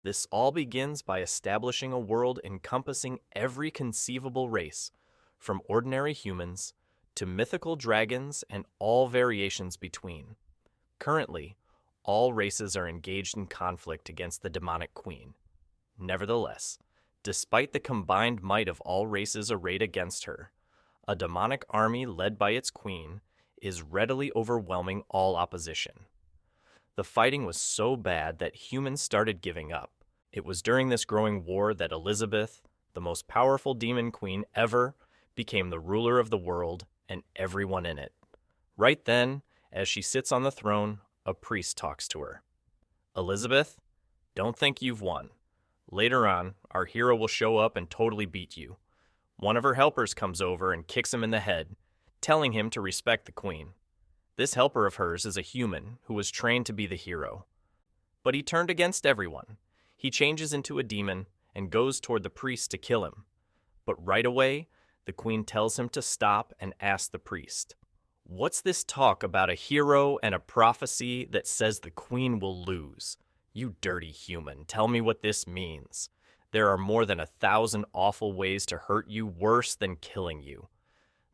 This all begins by establishing a world encompassing every conceivable race, from ordinary humans to mythical dragons and all variations between. Currently, all races are engaged in conflict against the demonic queen. Nevertheless, despite the combined might of all races arrayed against her, a demonic army led by its queen is readily overwhelming all opposition. The fighting was so bad that humans started giving up. It was during this growing war that Elizabeth, the most powerful demon queen ever, became the ruler of the world and everyone in it. Right then, as she sits on the throne, a priest talks to her. Elizabeth, don't think you've won. Later on, our hero will show up and totally beat you. One of her helpers comes over and kicks him in the head, telling him to respect the queen. This helper of hers is a human who was trained to be the hero. But he turned against everyone. He changes into a demon and goes toward the priest to kill him. But right away, the queen tells him to stop and asks the priest, "What's this talk about a hero and a prophecy that says the queen will lose? You dirty human, tell me what this means. There are more than 1,000 awful ways to hurt you worse than killing you."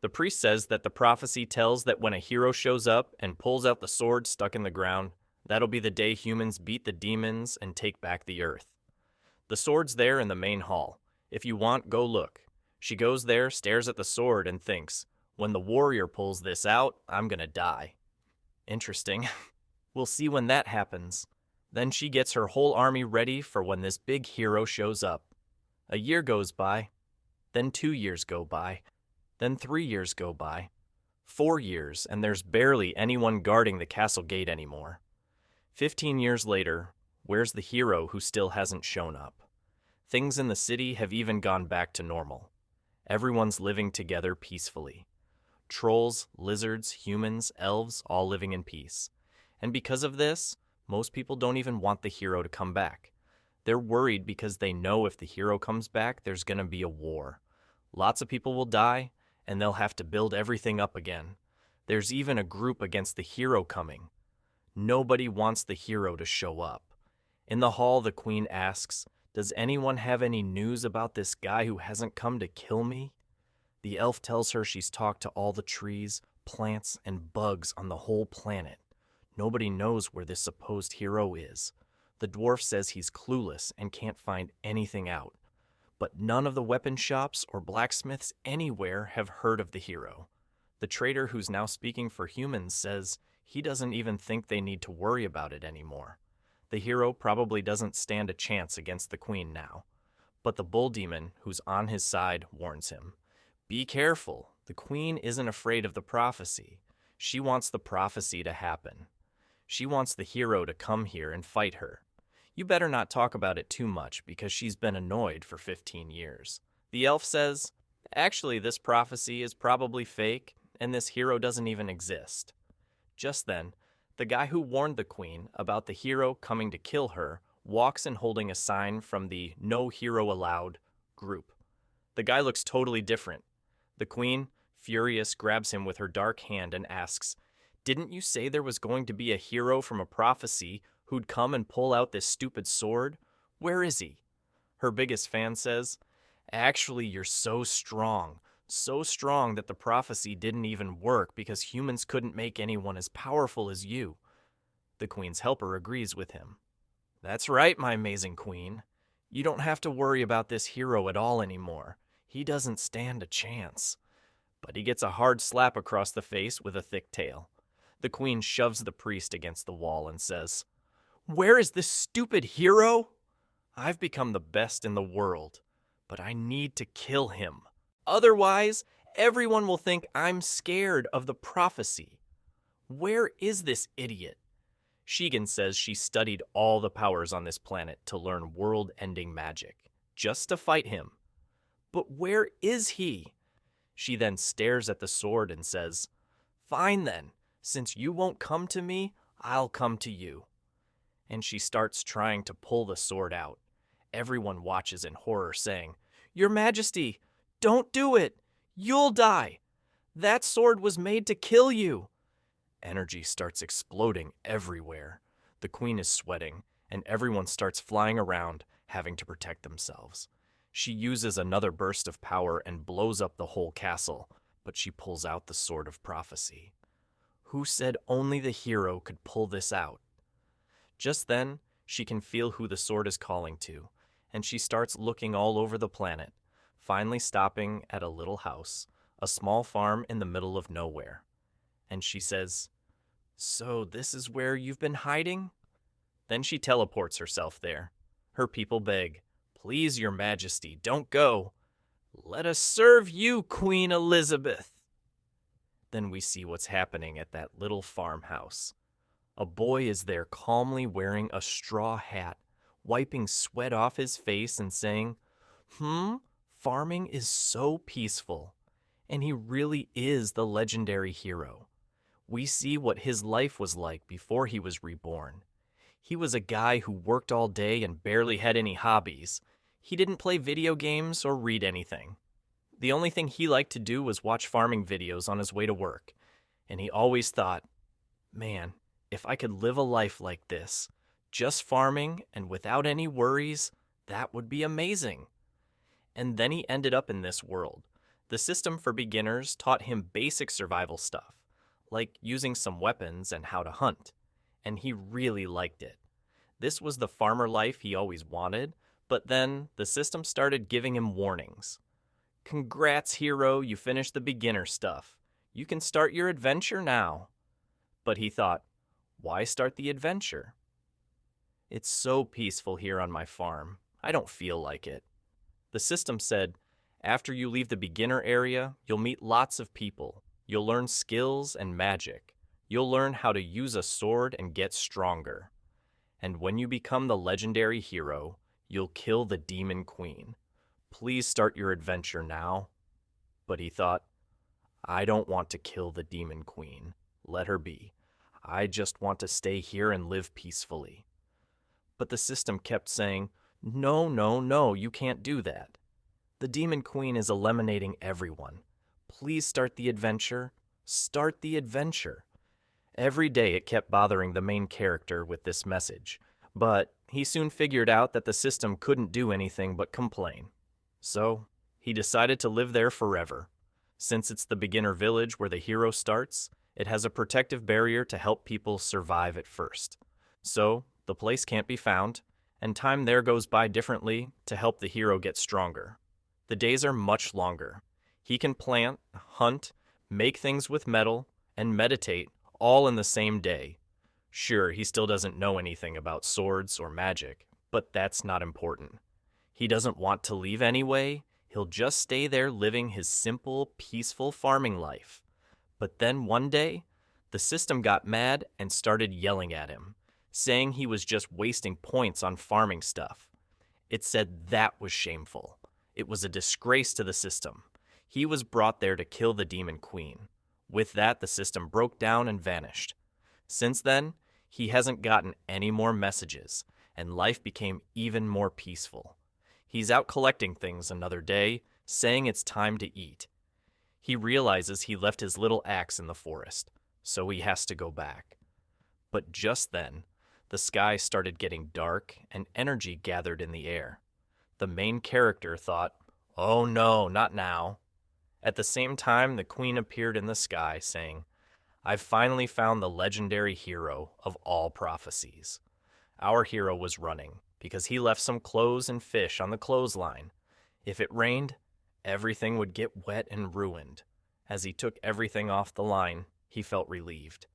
The priest says that the prophecy tells that when a hero shows up and pulls out the sword stuck in the ground, that'll be the day humans beat the demons and take back the earth. The sword's there in the main hall. If you want, go look. She goes there, stares at the sword, and thinks, when the warrior pulls this out, I'm gonna die. Interesting. We'll see when that happens. Then she gets her whole army ready for when this big hero shows up. A year goes by. Then 2 years go by. Then 3 years go by. 4 years, and there's barely anyone guarding the castle gate anymore. 15 years later, where's the hero who still hasn't shown up? Things in the city have even gone back to normal. Everyone's living together peacefully. Trolls, lizards, humans, elves, all living in peace. And because of this, most people don't even want the hero to come back. They're worried because they know if the hero comes back, there's gonna be a war. Lots of people will die, and they'll have to build everything up again. There's even a group against the hero coming. Nobody wants the hero to show up. In the hall, the queen asks, "Does anyone have any news about this guy who hasn't come to kill me?" The elf tells her she's talked to all the trees, plants, and bugs on the whole planet. Nobody knows where this supposed hero is. The dwarf says he's clueless and can't find anything out. But none of the weapon shops or blacksmiths anywhere have heard of the hero. The trader who's now speaking for humans says he doesn't even think they need to worry about it anymore. The hero probably doesn't stand a chance against the queen now. But the bull demon, who's on his side, warns him. Be careful. The queen isn't afraid of the prophecy. She wants the prophecy to happen. She wants the hero to come here and fight her. You better not talk about it too much because she's been annoyed for 15 years. The elf says, actually, this prophecy is probably fake and this hero doesn't even exist. Just then, the guy who warned the queen about the hero coming to kill her walks in holding a sign from the No Hero Allowed group. The guy looks totally different. The queen, furious, grabs him with her dark hand and asks, "Didn't you say there was going to be a hero from a prophecy who'd come and pull out this stupid sword? Where is he?" Her biggest fan says, "Actually, you're so strong that the prophecy didn't even work because humans couldn't make anyone as powerful as you." The queen's helper agrees with him. "That's right, my amazing queen. You don't have to worry about this hero at all anymore. He doesn't stand a chance." But he gets a hard slap across the face with a thick tail. The queen shoves the priest against the wall and says, "Where is this stupid hero? I've become the best in the world, but I need to kill him. Otherwise, everyone will think I'm scared of the prophecy. Where is this idiot?" Shigen says she studied all the powers on this planet to learn world-ending magic, just to fight him. But where is he? She then stares at the sword and says, "Fine then, since you won't come to me, I'll come to you." And she starts trying to pull the sword out. Everyone watches in horror, saying, "Your Majesty, don't do it! You'll die! That sword was made to kill you!" Energy starts exploding everywhere. The queen is sweating, and everyone starts flying around, having to protect themselves. She uses another burst of power and blows up the whole castle, but she pulls out the sword of prophecy. Who said only the hero could pull this out? Just then, she can feel who the sword is calling to, and she starts looking all over the planet, finally stopping at a little house, a small farm in the middle of nowhere. And she says, "So this is where you've been hiding?" Then she teleports herself there. Her people beg, "Please, your majesty, don't go. Let us serve you, Queen Elizabeth." Then we see what's happening at that little farmhouse. A boy is there calmly wearing a straw hat, wiping sweat off his face and saying, farming is so peaceful. And he really is the legendary hero. We see what his life was like before he was reborn. He was a guy who worked all day and barely had any hobbies. He didn't play video games or read anything. The only thing he liked to do was watch farming videos on his way to work. And he always thought, man, if I could live a life like this, just farming and without any worries, that would be amazing. And then he ended up in this world. The system for beginners taught him basic survival stuff, like using some weapons and how to hunt. And he really liked it. This was the farmer life he always wanted, but then the system started giving him warnings. "Congrats, hero, you finished the beginner stuff. You can start your adventure now." But he thought, why start the adventure? It's so peaceful here on my farm. I don't feel like it. The system said, after you leave the beginner area, you'll meet lots of people. You'll learn skills and magic. You'll learn how to use a sword and get stronger. And when you become the legendary hero, you'll kill the demon queen. Please start your adventure now. But he thought, I don't want to kill the demon queen. Let her be. I just want to stay here and live peacefully. But the system kept saying, no, no, no, you can't do that. The demon queen is eliminating everyone. Please start the adventure. Start the adventure. Every day it kept bothering the main character with this message, but he soon figured out that the system couldn't do anything but complain. So he decided to live there forever. Since it's the beginner village where the hero starts, it has a protective barrier to help people survive at first. So the place can't be found, and time there goes by differently to help the hero get stronger. The days are much longer. He can plant, hunt, make things with metal, and meditate all in the same day. Sure, he still doesn't know anything about swords or magic, but that's not important. He doesn't want to leave anyway. He'll just stay there living his simple, peaceful farming life. But then one day, the system got mad and started yelling at him, saying he was just wasting points on farming stuff. It said that was shameful. It was a disgrace to the system. He was brought there to kill the demon queen. With that, the system broke down and vanished. Since then, he hasn't gotten any more messages, and life became even more peaceful. He's out collecting things another day, saying it's time to eat. He realizes he left his little axe in the forest, so he has to go back. But just then, the sky started getting dark and energy gathered in the air. The main character thought, oh no, not now. At the same time, the queen appeared in the sky, saying, I've finally found the legendary hero of all prophecies. Our hero was running, because he left some clothes and fish on the clothesline. If it rained, everything would get wet and ruined. As he took everything off the line, he felt relieved.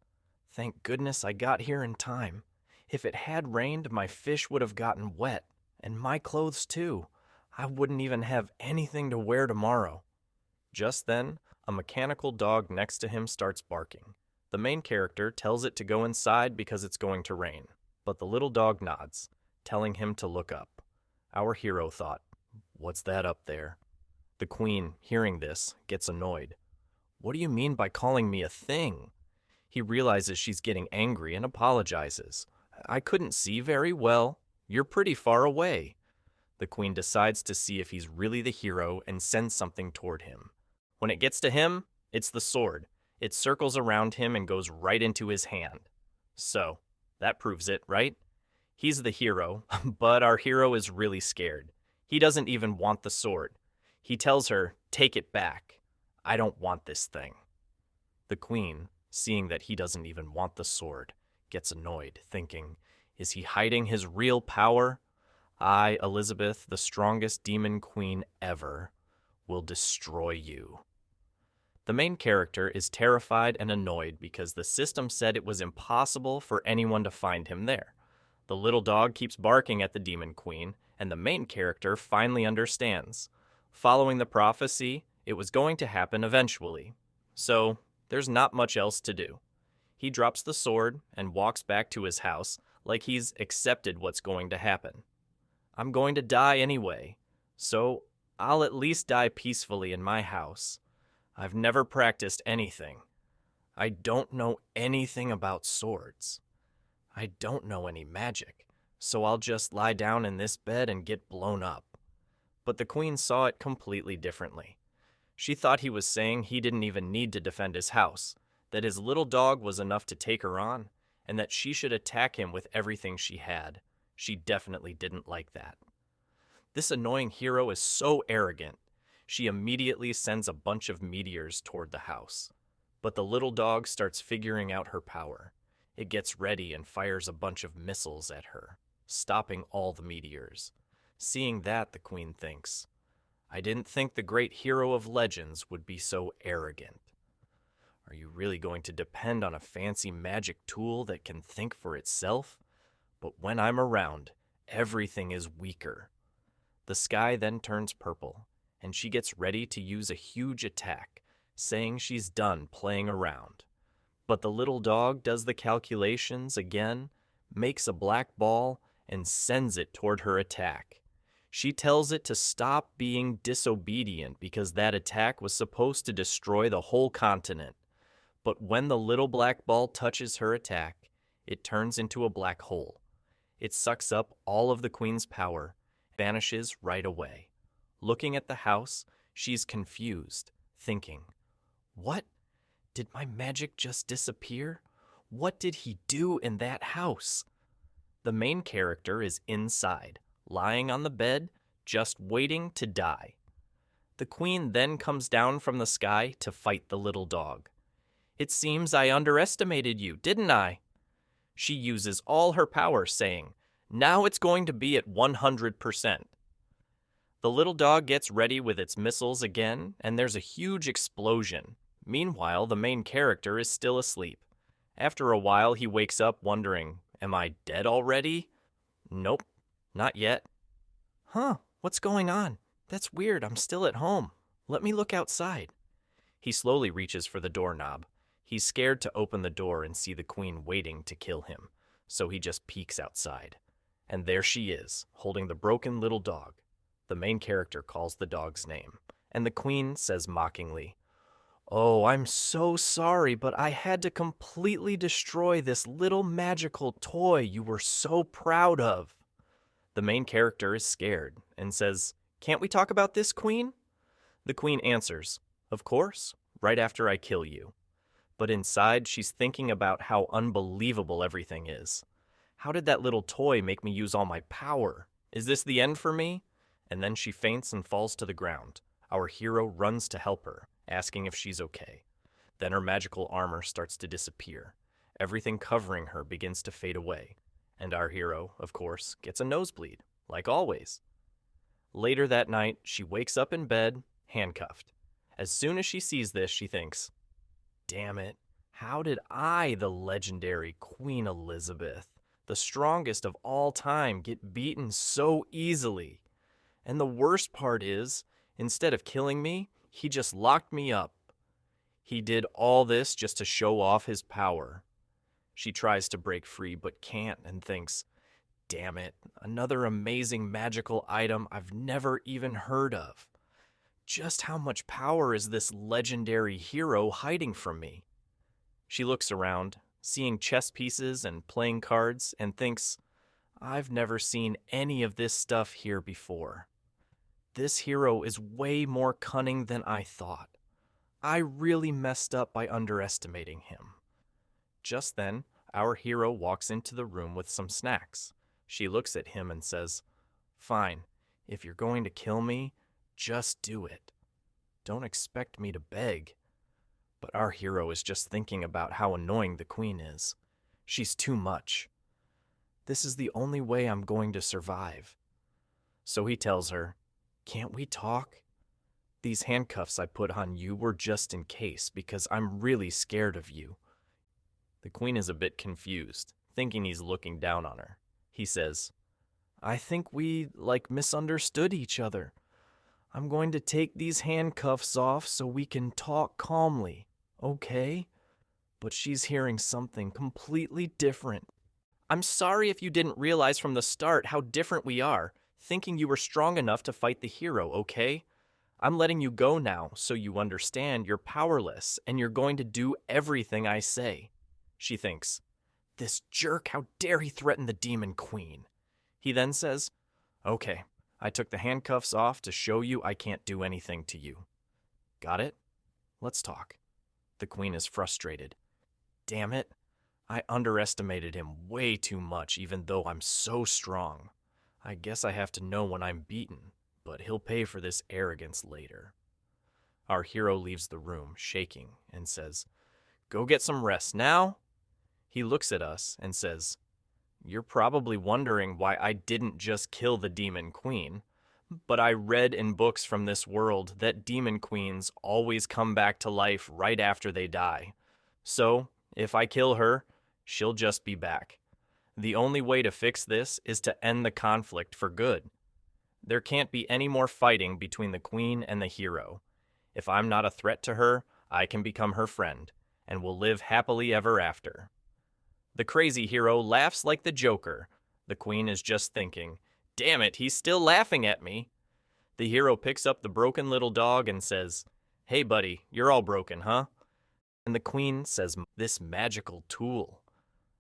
Thank goodness I got here in time. If it had rained, my fish would have gotten wet, and my clothes too. I wouldn't even have anything to wear tomorrow. Just then, a mechanical dog next to him starts barking. The main character tells it to go inside because it's going to rain, but the little dog nods, telling him to look up. Our hero thought, what's that up there? The queen, hearing this, gets annoyed. What do you mean by calling me a thing? He realizes she's getting angry and apologizes. I couldn't see very well. You're pretty far away. The queen decides to see if he's really the hero and sends something toward him. When it gets to him, it's the sword. It circles around him and goes right into his hand. So, that proves it, right? He's the hero, but our hero is really scared. He doesn't even want the sword. He tells her, "Take it back. I don't want this thing." The queen, seeing that he doesn't even want the sword, gets annoyed, thinking, is he hiding his real power? I, Elizabeth, the strongest demon queen ever, will destroy you. The main character is terrified and annoyed because the system said it was impossible for anyone to find him there. The little dog keeps barking at the demon queen, and the main character finally understands. Following the prophecy, it was going to happen eventually. So, there's not much else to do. He drops the sword and walks back to his house like he's accepted what's going to happen. I'm going to die anyway, so I'll at least die peacefully in my house. I've never practiced anything. I don't know anything about swords. I don't know any magic, so I'll just lie down in this bed and get blown up. But the queen saw it completely differently. She thought he was saying he didn't even need to defend his house, that his little dog was enough to take her on, and that she should attack him with everything she had. She definitely didn't like that. This annoying hero is so arrogant. She immediately sends a bunch of meteors toward the house. But the little dog starts figuring out her power. It gets ready and fires a bunch of missiles at her, stopping all the meteors. Seeing that, the queen thinks, I didn't think the great hero of legends would be so arrogant. Are you really going to depend on a fancy magic tool that can think for itself? But when I'm around, everything is weaker. The sky then turns purple, and she gets ready to use a huge attack, saying she's done playing around. But the little dog does the calculations again, makes a black ball, and sends it toward her attack. She tells it to stop being disobedient because that attack was supposed to destroy the whole continent. But when the little black ball touches her attack, it turns into a black hole. It sucks up all of the queen's power, vanishes right away. Looking at the house, she's confused, thinking, what? Did my magic just disappear? What did he do in that house? The main character is inside, lying on the bed, just waiting to die. The queen then comes down from the sky to fight the little dog. It seems I underestimated you, didn't I? She uses all her power, saying, now it's going to be at 100%. The little dog gets ready with its missiles again, and there's a huge explosion. Meanwhile, the main character is still asleep. After a while, he wakes up wondering, am I dead already? Nope, not yet. What's going on? That's weird, I'm still at home. Let me look outside. He slowly reaches for the doorknob. He's scared to open the door and see the queen waiting to kill him, so he just peeks outside. And there she is, holding the broken little dog. The main character calls the dog's name, and the queen says mockingly, oh, I'm so sorry, but I had to completely destroy this little magical toy you were so proud of. The main character is scared and says, can't we talk about this, queen? The queen answers, of course, right after I kill you. But inside, she's thinking about how unbelievable everything is. How did that little toy make me use all my power? Is this the end for me? And then she faints and falls to the ground. Our hero runs to help her, asking if she's okay. Then her magical armor starts to disappear. Everything covering her begins to fade away. And our hero, of course, gets a nosebleed, like always. Later that night, she wakes up in bed, handcuffed. As soon as she sees this, she thinks, damn it, how did I, the legendary Queen Elizabeth, the strongest of all time, get beaten so easily? And the worst part is, instead of killing me, he just locked me up. He did all this just to show off his power. She tries to break free but can't and thinks, damn it, another amazing magical item I've never even heard of. Just how much power is this legendary hero hiding from me? She looks around, seeing chess pieces and playing cards, and thinks, I've never seen any of this stuff here before. This hero is way more cunning than I thought. I really messed up by underestimating him. Just then, our hero walks into the room with some snacks. She looks at him and says, "Fine, if you're going to kill me, just do it. Don't expect me to beg." But our hero is just thinking about how annoying the queen is. She's too much. This is the only way I'm going to survive. So he tells her, "Can't we talk? These handcuffs I put on you were just in case because I'm really scared of you." The queen is a bit confused, thinking he's looking down on her. He says, "I think we, misunderstood each other. I'm going to take these handcuffs off so we can talk calmly, okay?" But she's hearing something completely different. "I'm sorry if you didn't realize from the start how different we are, thinking you were strong enough to fight the hero, okay? I'm letting you go now so you understand you're powerless and you're going to do everything I say." She thinks, "This jerk, how dare he threaten the demon queen?" He then says, "Okay, I took the handcuffs off to show you I can't do anything to you. Got it? Let's talk." The queen is frustrated. "Damn it, I underestimated him way too much even though I'm so strong. I guess I have to know when I'm beaten, but he'll pay for this arrogance later." Our hero leaves the room, shaking, and says, "Go get some rest now." He looks at us and says, "You're probably wondering why I didn't just kill the demon queen, but I read in books from this world that demon queens always come back to life right after they die. So, if I kill her, she'll just be back. The only way to fix this is to end the conflict for good. There can't be any more fighting between the queen and the hero. If I'm not a threat to her, I can become her friend, and we'll live happily ever after." The crazy hero laughs like the Joker. The queen is just thinking, "Damn it, he's still laughing at me." The hero picks up the broken little dog and says, "Hey buddy, you're all broken, huh?" And the queen says, "This magical tool."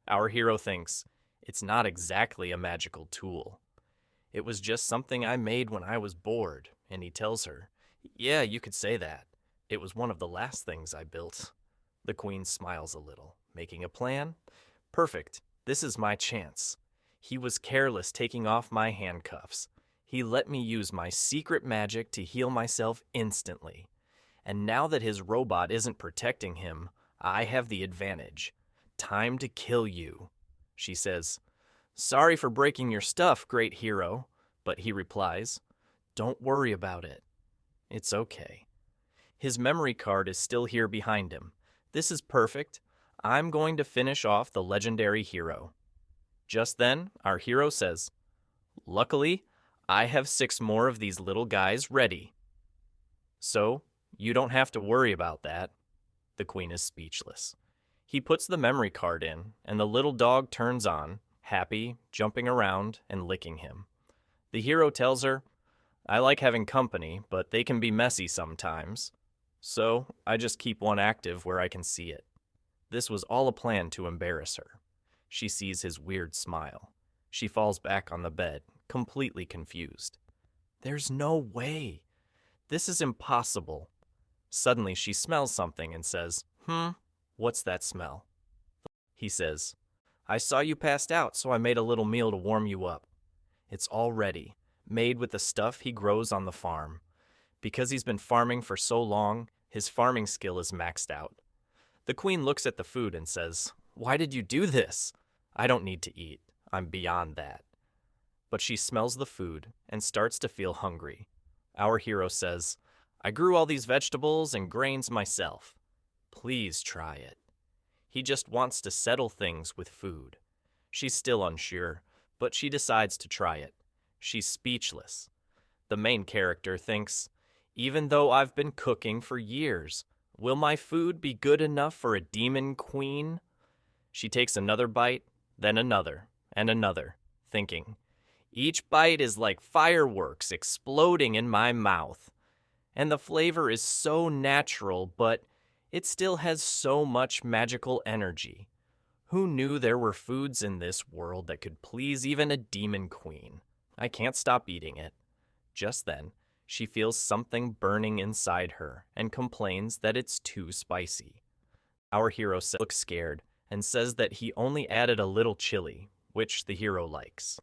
Our hero thinks, it's not exactly a magical tool. It was just something I made when I was bored, and he tells her, "Yeah, you could say that. It was one of the last things I built." The queen smiles a little, making a plan. "Perfect. This is my chance. He was careless taking off my handcuffs. He let me use my secret magic to heal myself instantly. And now that his robot isn't protecting him, I have the advantage. Time to kill you." She says, "Sorry for breaking your stuff, great hero." But he replies, "Don't worry about it. It's okay." His memory card is still here behind him. This is perfect. I'm going to finish off the legendary hero. Just then, our hero says, "Luckily, I have 6 more of these little guys ready. So, you don't have to worry about that." The queen is speechless. He puts the memory card in, and the little dog turns on, happy, jumping around, and licking him. The hero tells her, "I like having company, but they can be messy sometimes. So, I just keep one active where I can see it." This was all a plan to embarrass her. She sees his weird smile. She falls back on the bed, completely confused. There's no way. This is impossible. Suddenly she smells something and says, "What's that smell?" He says, "I saw you passed out, so I made a little meal to warm you up. It's all ready, made with the stuff he grows on the farm. Because he's been farming for so long, his farming skill is maxed out." The queen looks at the food and says, "Why did you do this? I don't need to eat. I'm beyond that." But she smells the food and starts to feel hungry. Our hero says, "I grew all these vegetables and grains myself. Please try it." He just wants to settle things with food. She's still unsure, but she decides to try it. She's speechless. The main character thinks, "Even though I've been cooking for years, will my food be good enough for a demon queen?" She takes another bite, then another, and another, thinking, "Each bite is like fireworks exploding in my mouth. And the flavor is so natural, but it still has so much magical energy. Who knew there were foods in this world that could please even a demon queen? I can't stop eating it." Just then, she feels something burning inside her and complains that it's too spicy. Our hero looks scared and says that he only added a little chili, which the hero likes.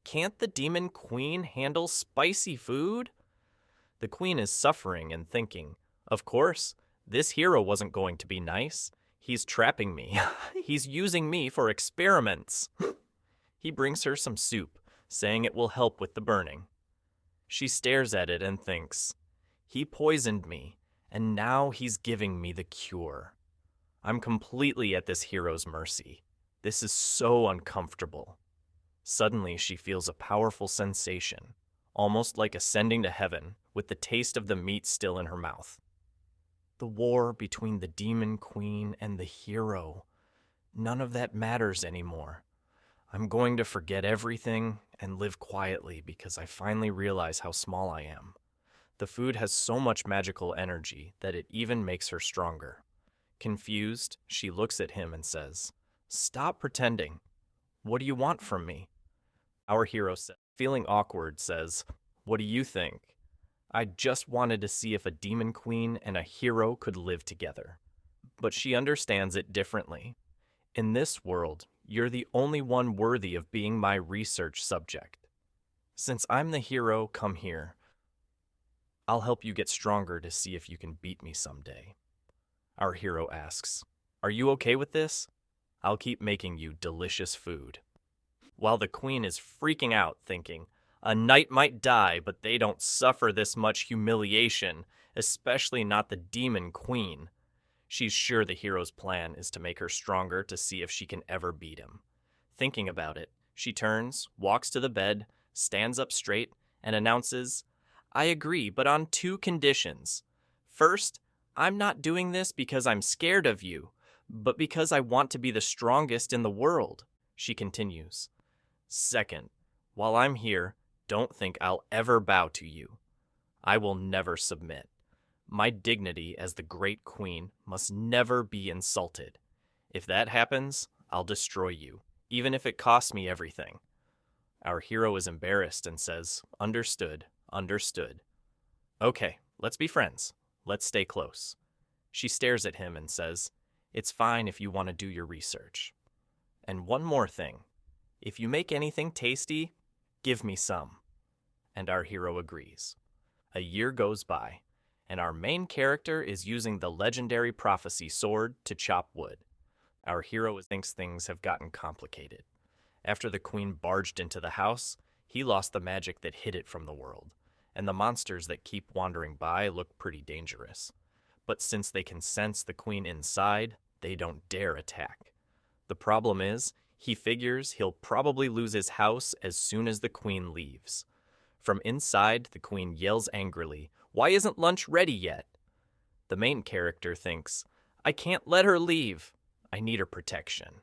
Can't the demon queen handle spicy food? The queen is suffering and thinking, of course, this hero wasn't going to be nice. He's trapping me. He's using me for experiments. He brings her some soup, saying it will help with the burning. She stares at it and thinks, he poisoned me, and now he's giving me the cure. I'm completely at this hero's mercy. This is so uncomfortable. Suddenly, she feels a powerful sensation, almost like ascending to heaven, with the taste of the meat still in her mouth. The war between the demon queen and the hero. None of that matters anymore. I'm going to forget everything and live quietly because I finally realize how small I am. The food has so much magical energy that it even makes her stronger. Confused, she looks at him and says, "Stop pretending. What do you want from me?" Our hero, feeling awkward, says, "What do you think? I just wanted to see if a demon queen and a hero could live together." But she understands it differently. In this world, you're the only one worthy of being my research subject. Since I'm the hero, come here. I'll help you get stronger to see if you can beat me someday. Our hero asks, "Are you okay with this? I'll keep making you delicious food." While the queen is freaking out, thinking, a knight might die, but they don't suffer this much humiliation, especially not the demon queen. She's sure the hero's plan is to make her stronger to see if she can ever beat him. Thinking about it, she turns, walks to the bed, stands up straight, and announces, "I agree, but on 2 conditions. First, I'm not doing this because I'm scared of you, but because I want to be the strongest in the world," she continues. "Second, while I'm here, don't think I'll ever bow to you. I will never submit. My dignity as the great queen must never be insulted. If that happens, I'll destroy you, even if it costs me everything." Our hero is embarrassed and says, "Understood, understood." "Okay, let's be friends. Let's stay close." She stares at him and says, "It's fine if you want to do your research. And one more thing. If you make anything tasty, give me some." And our hero agrees. A year goes by, and our main character is using the legendary prophecy sword to chop wood. Our hero thinks things have gotten complicated. After the queen barged into the house, he lost the magic that hid it from the world, and the monsters that keep wandering by look pretty dangerous. But since they can sense the queen inside, they don't dare attack. The problem is, he figures he'll probably lose his house as soon as the queen leaves. From inside, the queen yells angrily, "Why isn't lunch ready yet?" The main character thinks, "I can't let her leave. I need her protection."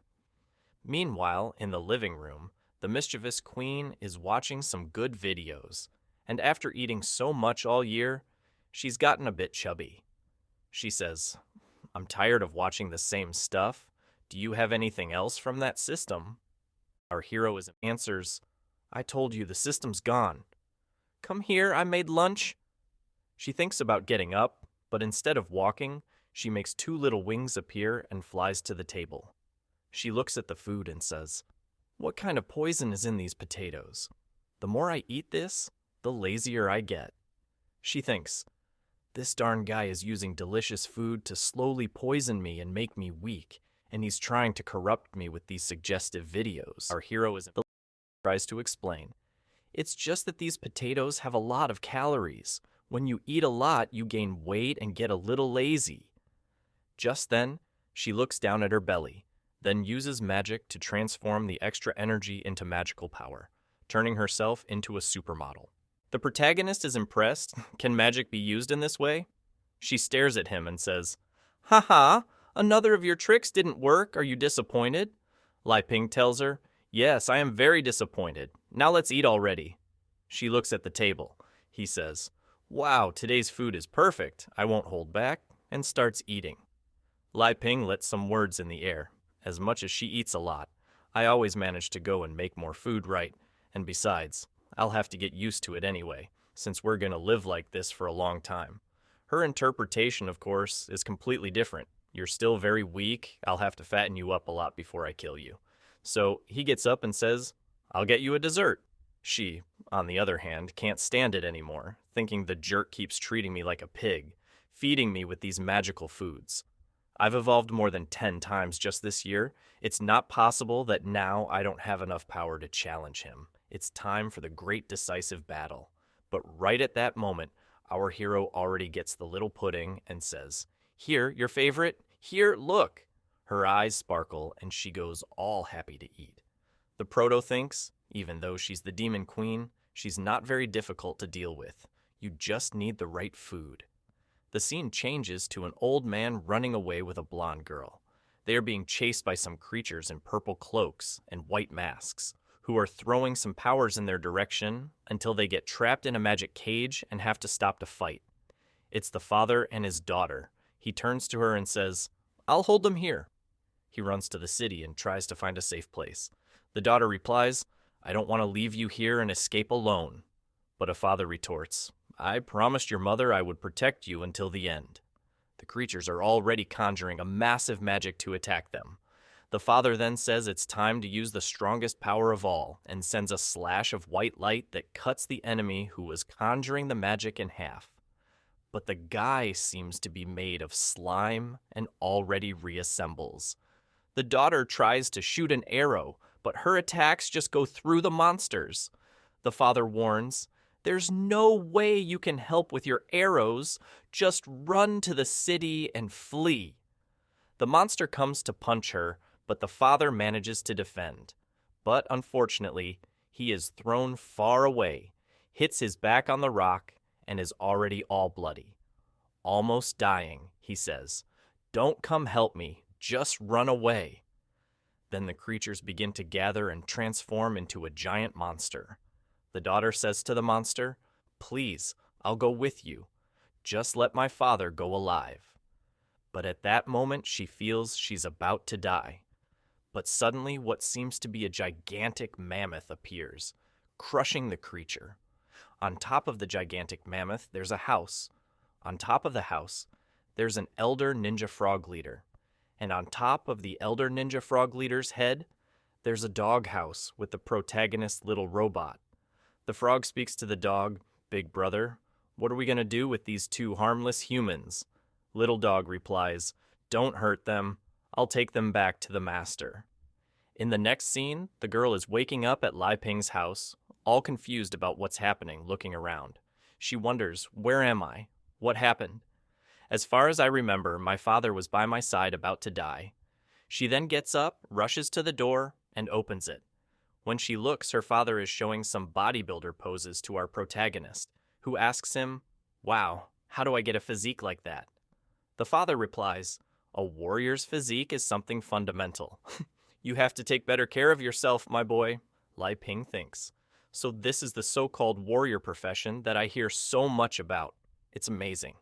Meanwhile, in the living room, the mischievous queen is watching some good videos, and after eating so much all year, she's gotten a bit chubby. She says, "I'm tired of watching the same stuff. Do you have anything else from that system?" Our hero answers, "I told you the system's gone. Come here, I made lunch." She thinks about getting up, but instead of walking, she makes 2 little wings appear and flies to the table. She looks at the food and says, "What kind of poison is in these potatoes? The more I eat this, the lazier I get." She thinks, "This darn guy is using delicious food to slowly poison me and make me weak, and he's trying to corrupt me with these suggestive videos." Our hero tries to explain, "It's just that these potatoes have a lot of calories. When you eat a lot, you gain weight and get a little lazy." Just then, she looks down at her belly, then uses magic to transform the extra energy into magical power, turning herself into a supermodel. The protagonist is impressed. Can magic be used in this way? She stares at him and says, "Haha, another of your tricks didn't work. Are you disappointed?" Lai Ping tells her, "Yes, I am very disappointed. Now let's eat already." She looks at the table. He says, "Wow, today's food is perfect. I won't hold back," and starts eating. Lai Ping lets some words in the air. As much as she eats a lot, I always manage to go and make more food, right? And besides, I'll have to get used to it anyway, since we're going to live like this for a long time. Her interpretation, of course, is completely different. You're still very weak. I'll have to fatten you up a lot before I kill you. So he gets up and says, "I'll get you a dessert." She, on the other hand, can't stand it anymore, thinking the jerk keeps treating me like a pig, feeding me with these magical foods. I've evolved more than 10 times just this year. It's not possible that now I don't have enough power to challenge him. It's time for the great decisive battle. But right at that moment, our hero already gets the little pudding and says, "Here, your favorite? Here, look!" Her eyes sparkle and she goes all happy to eat. The proto thinks, even though she's the demon queen, she's not very difficult to deal with. You just need the right food. The scene changes to an old man running away with a blonde girl. They are being chased by some creatures in purple cloaks and white masks, who are throwing some powers in their direction until they get trapped in a magic cage and have to stop to fight. It's the father and his daughter. He turns to her and says, "I'll hold them here." He runs to the city and tries to find a safe place. The daughter replies, "I don't want to leave you here and escape alone." But a father retorts, "I promised your mother I would protect you until the end." The creatures are already conjuring a massive magic to attack them. The father then says it's time to use the strongest power of all and sends a slash of white light that cuts the enemy who was conjuring the magic in half. But the guy seems to be made of slime and already reassembles. The daughter tries to shoot an arrow, but her attacks just go through the monsters. The father warns, "There's no way you can help with your arrows. Just run to the city and flee." The monster comes to punch her, but the father manages to defend. But unfortunately, he is thrown far away, hits his back on the rock, and is already all bloody. Almost dying, he says, "Don't come help me, just run away." Then the creatures begin to gather and transform into a giant monster. The daughter says to the monster, "Please, I'll go with you. Just let my father go alive." But at that moment, she feels she's about to die. But suddenly, what seems to be a gigantic mammoth appears, crushing the creature. On top of the gigantic mammoth, there's a house. On top of the house, there's an elder ninja frog leader. And on top of the elder ninja frog leader's head, there's a dog house with the protagonist's little robot. The frog speaks to the dog, "Big brother, what are we going to do with these two harmless humans?" Little dog replies, "Don't hurt them. I'll take them back to the master." In the next scene, the girl is waking up at Lai Ping's house, all confused about what's happening, looking around. She wonders, "Where am I? What happened?" As far as I remember, my father was by my side about to die. She then gets up, rushes to the door, and opens it. When she looks, her father is showing some bodybuilder poses to our protagonist, who asks him, "Wow, how do I get a physique like that?" The father replies, "A warrior's physique is something fundamental. You have to take better care of yourself, my boy," Lai Ping thinks. So this is the so-called warrior profession that I hear so much about. It's amazing.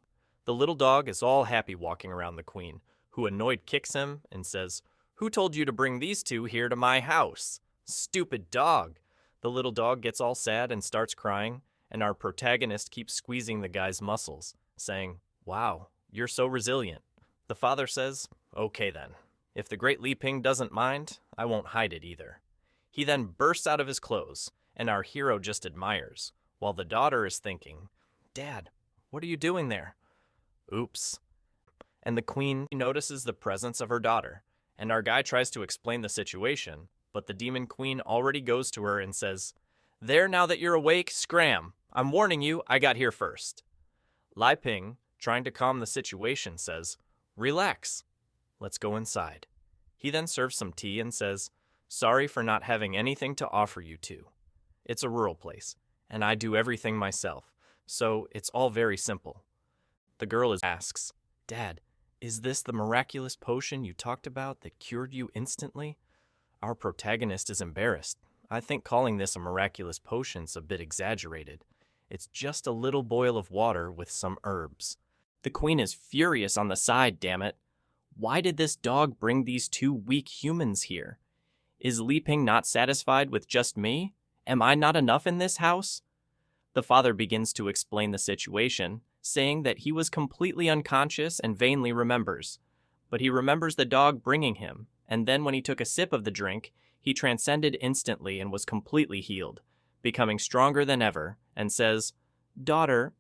The little dog is all happy walking around the queen, who annoyed kicks him and says, "Who told you to bring these two here to my house? Stupid dog." The little dog gets all sad and starts crying, and our protagonist keeps squeezing the guy's muscles, saying, "Wow, you're so resilient." The father says, "Okay then. If the great Li Ping doesn't mind, I won't hide it either." He then bursts out of his clothes, and our hero just admires, while the daughter is thinking, "Dad, what are you doing there?" Oops. And the queen notices the presence of her daughter, and our guy tries to explain the situation, but the demon queen already goes to her and says, "There, now that you're awake, scram. I'm warning you, I got here first." Lai Ping, trying to calm the situation, says, "Relax. Let's go inside." He then serves some tea and says, "Sorry for not having anything to offer you two. It's a rural place, and I do everything myself, so it's all very simple." The girl asks, "Dad, is this the miraculous potion you talked about that cured you instantly?" Our protagonist is embarrassed. "I think calling this a miraculous potion's a bit exaggerated. It's just a little boil of water with some herbs." The queen is furious on the side, damn it. Why did this dog bring these two weak humans here? Is Li Ping not satisfied with just me? Am I not enough in this house? The father begins to explain the situation, saying that he was completely unconscious and vainly remembers. But he remembers the dog bringing him, and then when he took a sip of the drink, he transcended instantly and was completely healed, becoming stronger than ever, and says, "Daughter,